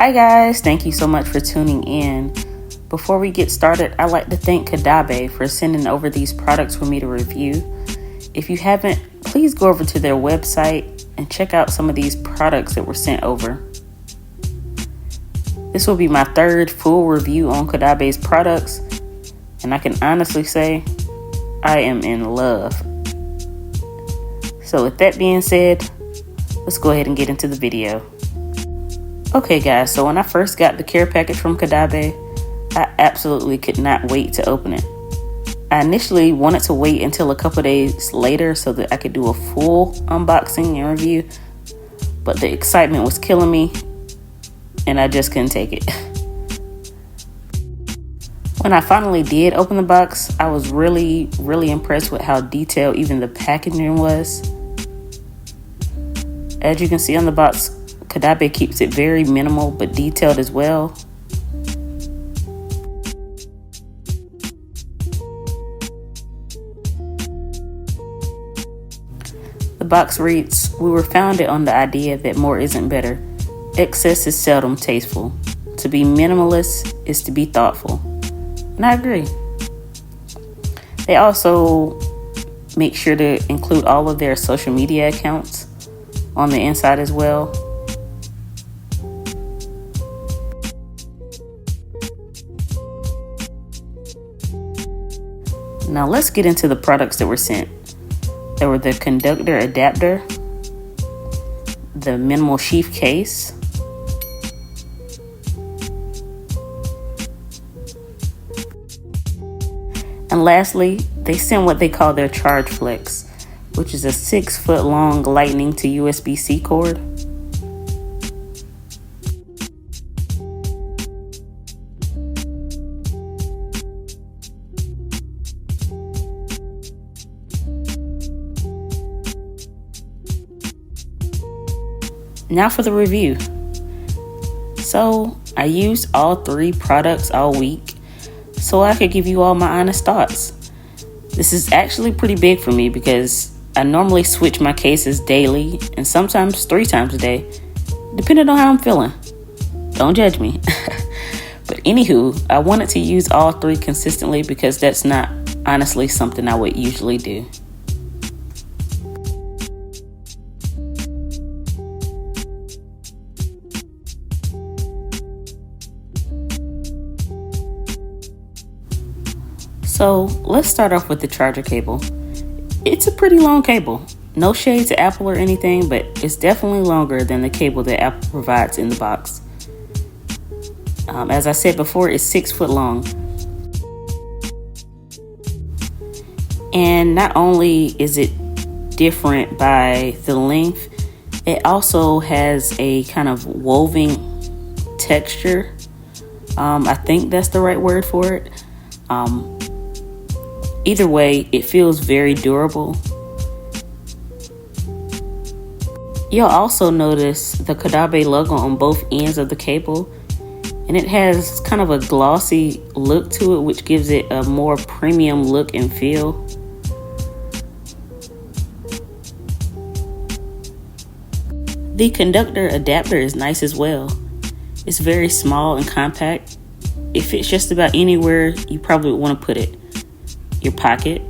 Hi guys, thank you so much for tuning in. Before we get started, I'd like to thank Caudabe for sending over these products for me to review. If you haven't, please go over to their website and check out some of these products that were sent over. This will be my third full review on Caudabe's products, and I can honestly say I am in love. So with that being said, let's go ahead and get into the video. Okay guys, so when I first got the care package from Caudabe, I absolutely could not wait to open it. I initially wanted to wait until a couple days later so that I could do a full unboxing and review, but the excitement was killing me and I just couldn't take it. When I finally did open the box, I was really impressed with how detailed even the packaging was. As you can see on the box, Caudabe keeps it very minimal but detailed as well. The box reads, "We were founded on the idea that more isn't better. Excess is seldom tasteful. To be minimalist is to be thoughtful." And I agree. They also make sure to include all of their social media accounts on the inside as well. Now let's get into the products that were sent. There were the conductor adapter, the minimal sheaf case, and lastly, they sent what they call their Charge Flex, which is a 6-foot long lightning to USB-C cord. Now for the review. So I used all 3 products all week so I could give you all my honest thoughts. This is actually pretty big for me because I normally switch my cases daily and sometimes 3 times a day, depending on how I'm feeling. Don't judge me. But anywho, I wanted to use all 3 consistently because that's not honestly something I would usually do. So let's start off with the charger cable. It's a pretty long cable. No shade to Apple or anything, but it's definitely longer than the cable that Apple provides in the box. As I said before, it's 6 foot long. And not only is it different by the length, it also has a kind of woven texture. I think that's the right word for it. Either way, it feels very durable. You'll also notice the Caudabe logo on both ends of the cable, and it has kind of a glossy look to it, which gives it a more premium look and feel. The conductor adapter is nice as well. It's very small and compact. It fits just about anywhere you probably would want to put it. Your pocket,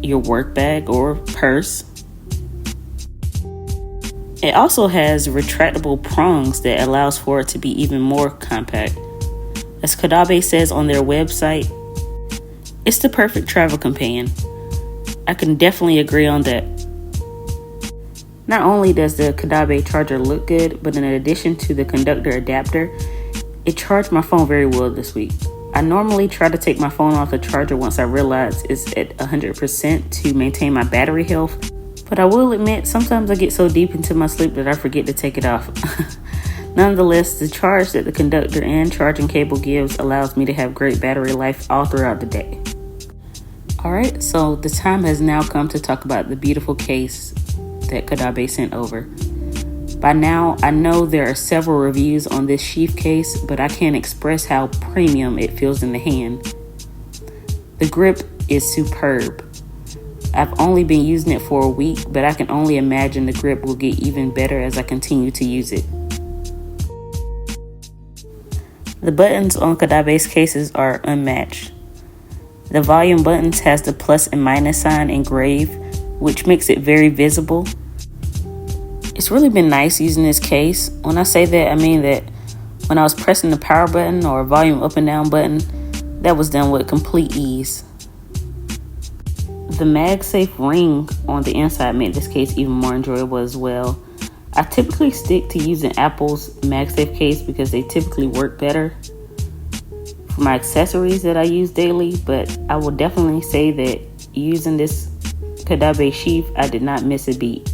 your work bag or purse. It also has retractable prongs that allows for it to be even more compact. As Caudabe says on their website, it's the perfect travel companion. I can definitely agree on that. Not only does the Caudabe charger look good, but in addition to the conductor adapter, it charged my phone very well this week. I normally try to take my phone off the charger once I realize it's at 100% to maintain my battery health. But I will admit, sometimes I get so deep into my sleep that I forget to take it off. Nonetheless, the charge that the conductor and charging cable gives allows me to have great battery life all throughout the day. Alright, so the time has now come to talk about the beautiful case that Caudabe sent over. By now, I know there are several reviews on this sheaf case, but I can't express how premium it feels in the hand. The grip is superb. I've only been using it for a week, but I can only imagine the grip will get even better as I continue to use it. The buttons on Caudabe's cases are unmatched. The volume buttons has the plus and minus sign engraved, which makes it very visible. It's really been nice using this case. When I say that, I mean that when I was pressing the power button or volume up and down button, that was done with complete ease. The MagSafe ring on the inside made this case even more enjoyable as well. I typically stick to using Apple's MagSafe case because they typically work better for my accessories that I use daily, but I will definitely say that using this Caudabe sheaf, I did not miss a beat.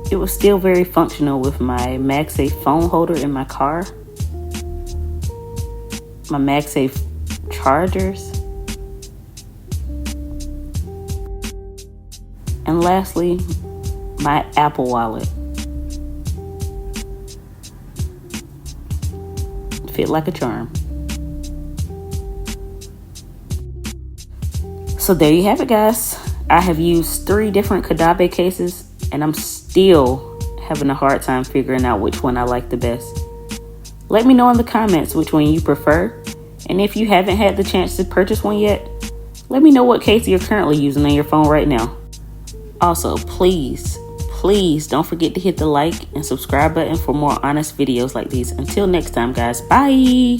It was still very functional with my MagSafe phone holder in my car, my MagSafe chargers, and lastly, my Apple Wallet. Fit like a charm. So there you have it, guys. I have used 3 different Caudabe cases, and I'm still having a hard time figuring out which one I like the best. Let me know in the comments which one you prefer, and if you haven't had the chance to purchase one yet, let me know what case you're currently using on your phone right now. Also, please don't forget to hit the like and subscribe button for more honest videos like these. Until next time, guys, bye!